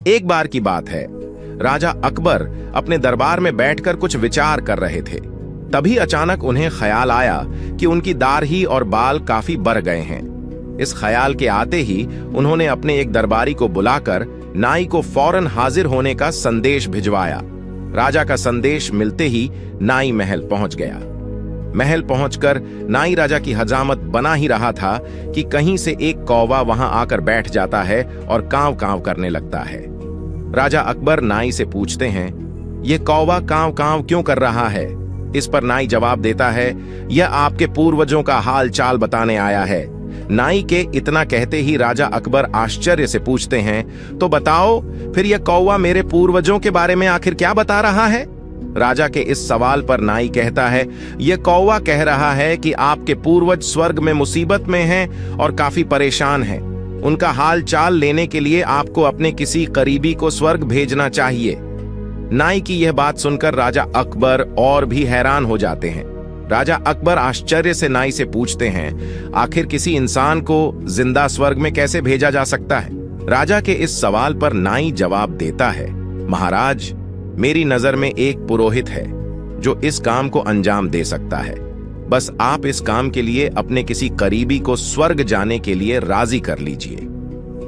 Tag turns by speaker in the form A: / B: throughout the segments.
A: एक बार की बात है, राजा अकबर अपने दरबार में बैठकर कुछ विचार कर रहे थे। तभी अचानक उन्हें ख्याल आया कि उनकी दाढ़ी और बाल काफी बढ़ गए हैं। इस ख्याल के आते ही उन्होंने अपने एक दरबारी को बुलाकर नाई को फौरन हाजिर होने का संदेश भिजवाया। राजा का संदेश मिलते ही नाई महल पहुंच गया। महल पहुंचकर नाई राजा की हजामत बना ही रहा था कि कहीं से एक कौवा वहां आकर बैठ जाता है और कांव कांव करने लगता है। राजा अकबर नाई से पूछते हैं, यह कौवा कांव कांव क्यों कर रहा है? इस पर नाई जवाब देता है, यह आपके पूर्वजों का हाल चाल बताने आया है। नाई के इतना कहते ही राजा अकबर आश्चर्य से पूछते हैं, तो बताओ फिर यह कौवा मेरे पूर्वजों के बारे में आखिर क्या बता रहा है? राजा के इस सवाल पर नाई कहता है, यह कौवा कह रहा है कि आपके पूर्वज स्वर्ग में मुसीबत में हैं और काफी परेशान हैं। उनका हाल चाल लेने के लिए आपको अपने किसी करीबी को स्वर्ग भेजना चाहिए। नाई की यह बात सुनकर राजा अकबर और भी हैरान हो जाते हैं। राजा अकबर आश्चर्य से नाई से पूछते हैं, आखिर किसी इंसान को जिंदा स्वर्ग में कैसे भेजा जा सकता है? राजा के इस सवाल पर नाई जवाब देता है, महाराज, मेरी नजर में एक पुरोहित है जो इस काम को अंजाम दे सकता है। बस आप इस काम के लिए अपने किसी करीबी को स्वर्ग जाने के लिए राजी कर लीजिए।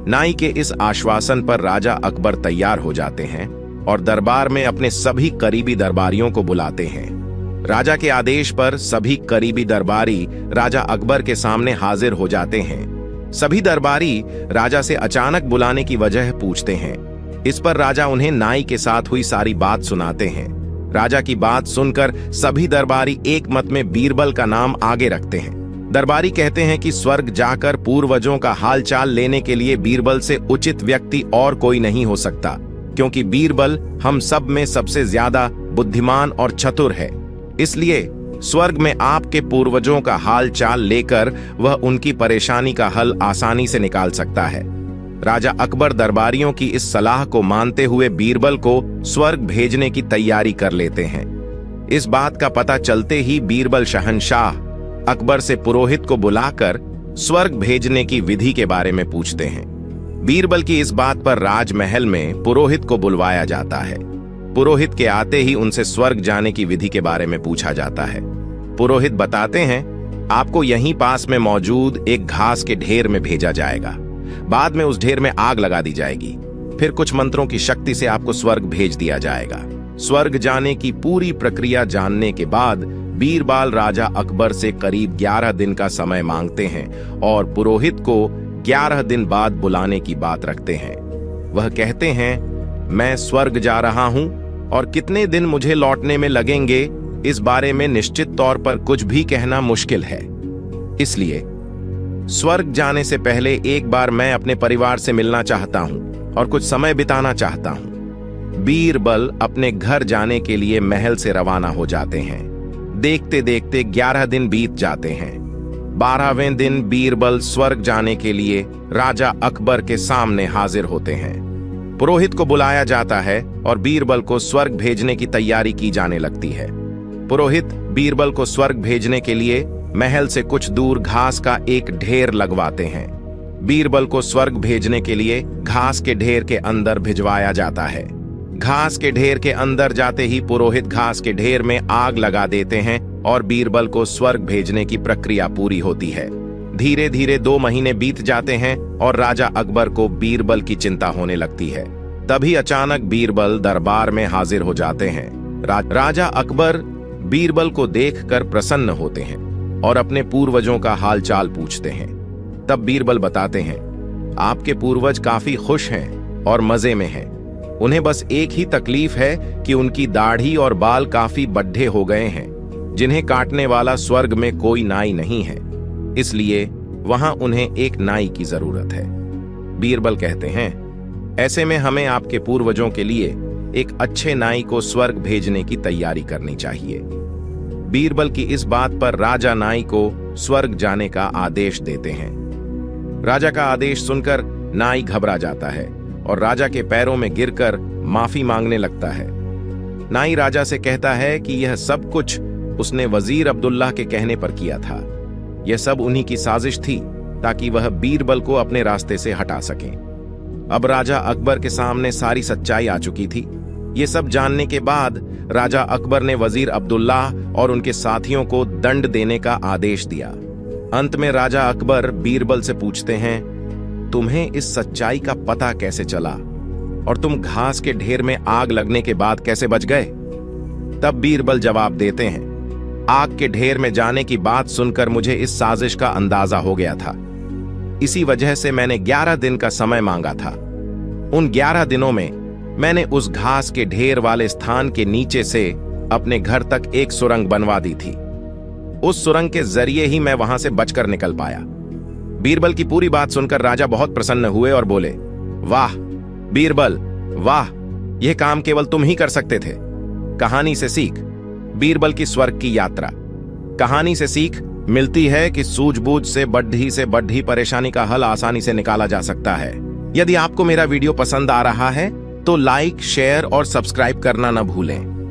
A: नाई के इस आश्वासन पर राजा अकबर तैयार हो जाते हैं और दरबार में अपने सभी करीबी दरबारियों को बुलाते हैं। राजा के आदेश पर सभी करीबी दरबारी राजा अकबर के सामने हाजिर हो जाते हैं। सभी दरबारी राजा से अचानक बुलाने की वजह पूछते हैं। इस पर राजा उन्हें नाई के साथ हुई सारी बात सुनाते हैं। राजा की बात सुनकर सभी दरबारी एक मत में बीरबल का नाम आगे रखते हैं। दरबारी कहते हैं कि स्वर्ग जाकर पूर्वजों का हालचाल लेने के लिए बीरबल से उचित व्यक्ति और कोई नहीं हो सकता, क्योंकि बीरबल हम सब में सबसे ज्यादा बुद्धिमान और चतुर है। इसलिए स्वर्ग में आपके पूर्वजों का हाल चाल लेकर वह उनकी परेशानी का हल आसानी से निकाल सकता है। राजा अकबर दरबारियों की इस सलाह को मानते हुए बीरबल को स्वर्ग भेजने की तैयारी कर लेते हैं। इस बात का पता चलते ही बीरबल शहंशाह अकबर से पुरोहित को बुलाकर स्वर्ग भेजने की विधि के बारे में पूछते हैं। बीरबल की इस बात पर राजमहल में पुरोहित को बुलवाया जाता है। पुरोहित के आते ही उनसे स्वर्ग जाने की विधि के बारे में पूछा जाता है। पुरोहित बताते हैं, आपको यहीं पास में मौजूद एक घास के ढेर में भेजा जाएगा। बाद में उस ढेर में आग लगा दी जाएगी। फिर कुछ मंत्रों की शक्ति से आपको स्वर्ग भेज दिया जाएगा। स्वर्ग जाने की पूरी प्रक्रिया जानने के बाद बीरबल राजा अकबर से करीब 11 दिन का समय मांगते हैं और पुरोहित को 11 दिन बाद बुलाने की बात रखते हैं। वह कहते हैं, मैं स्वर्ग जा रहा हूं और कितने दिन मुझे लौटने में लगेंगे, इस बारे में निश्चित तौर पर कुछ भी कहना मुश्किल है। इसलिए स्वर्ग जाने से पहले एक बार मैं अपने परिवार से मिलना चाहता हूं और कुछ समय बिताना चाहता हूं। बीरबल अपने घर जाने के लिए महल से रवाना हो जाते हैं। देखते देखते 11 दिन बीत जाते हैं। 12वें दिन बीरबल स्वर्ग जाने के लिए राजा अकबर के सामने हाजिर होते हैं। पुरोहित को बुलाया जाता है और बीरबल को स्वर्ग भेजने की तैयारी की जाने लगती है। पुरोहित बीरबल को स्वर्ग भेजने के लिए महल से कुछ दूर घास का एक ढेर लगवाते हैं। बीरबल को स्वर्ग भेजने के लिए घास के ढेर के अंदर भिजवाया जाता है। घास के ढेर के अंदर जाते ही पुरोहित घास के ढेर में आग लगा देते हैं और बीरबल को स्वर्ग भेजने की प्रक्रिया पूरी होती है। धीरे धीरे 2 महीने बीत जाते हैं और राजा अकबर को बीरबल की चिंता होने लगती है। तभी अचानक बीरबल दरबार में हाजिर हो जाते हैं। राजा अकबर बीरबल को देखकर प्रसन्न होते हैं और अपने पूर्वजों का हालचाल पूछते हैं। तब बीरबल बताते हैं, आपके पूर्वज काफी खुश हैं और मजे में हैं। उन्हें बस एक ही तकलीफ है कि उनकी दाढ़ी और बाल काफी बड्ढे हो गए हैं, जिन्हें काटने वाला स्वर्ग में कोई नाई नहीं है। इसलिए वहां उन्हें एक नाई की जरूरत है। बीरबल कहते हैं, ऐसे में हमें आपके पूर्वजों के लिए एक अच्छे नाई को स्वर्ग भेजने की तैयारी करनी चाहिए। बीरबल की इस बात पर राजा नाई को स्वर्ग जाने का आदेश देते हैं। राजा का आदेश सुनकर नाई घबरा जाता है और राजा के पैरों में गिरकर माफी मांगने लगता है। नाई राजा से कहता है कि यह सब कुछ उसने वजीर अब्दुल्लाह के कहने पर किया था। यह सब उन्हीं की साजिश थी ताकि वह बीरबल को अपने रास्ते से हटा सकें। अब राजा अकबर के सामने सारी सच्चाई आ चुकी थी। ये सब जानने के बाद राजा अकबर ने वजीर अब्दुल्लाह और उनके साथियों को दंड देने का आदेश दिया। अंत में राजा अकबर बीरबल से पूछते हैं, तुम्हें इस सच्चाई का पता कैसे चला और तुम घास के ढेर में आग लगने के बाद कैसे बच गए? तब बीरबल जवाब देते हैं, आग के ढेर में जाने की बात सुनकर मुझे इस साजिश का अंदाजा हो गया था। इसी वजह से मैंने 11 दिन का समय मांगा था। उन 11 दिनों में मैंने उस घास के ढेर वाले स्थान के नीचे से अपने घर तक एक सुरंग बनवा दी थी। उस सुरंग के जरिए ही मैं वहां से बचकर निकल पाया। बीरबल की पूरी बात सुनकर राजा बहुत प्रसन्न हुए और बोले, वाह बीरबल, वाह, यह काम केवल तुम ही कर सकते थे। कहानी से सीख। बीरबल की स्वर्ग की यात्रा। कहानी से सीख मिलती है कि सूझबूझ से बढ़ी परेशानी का हल आसानी से निकाला जा सकता है। यदि आपको मेरा वीडियो पसंद आ रहा है तो लाइक, शेयर और सब्सक्राइब करना न भूलें।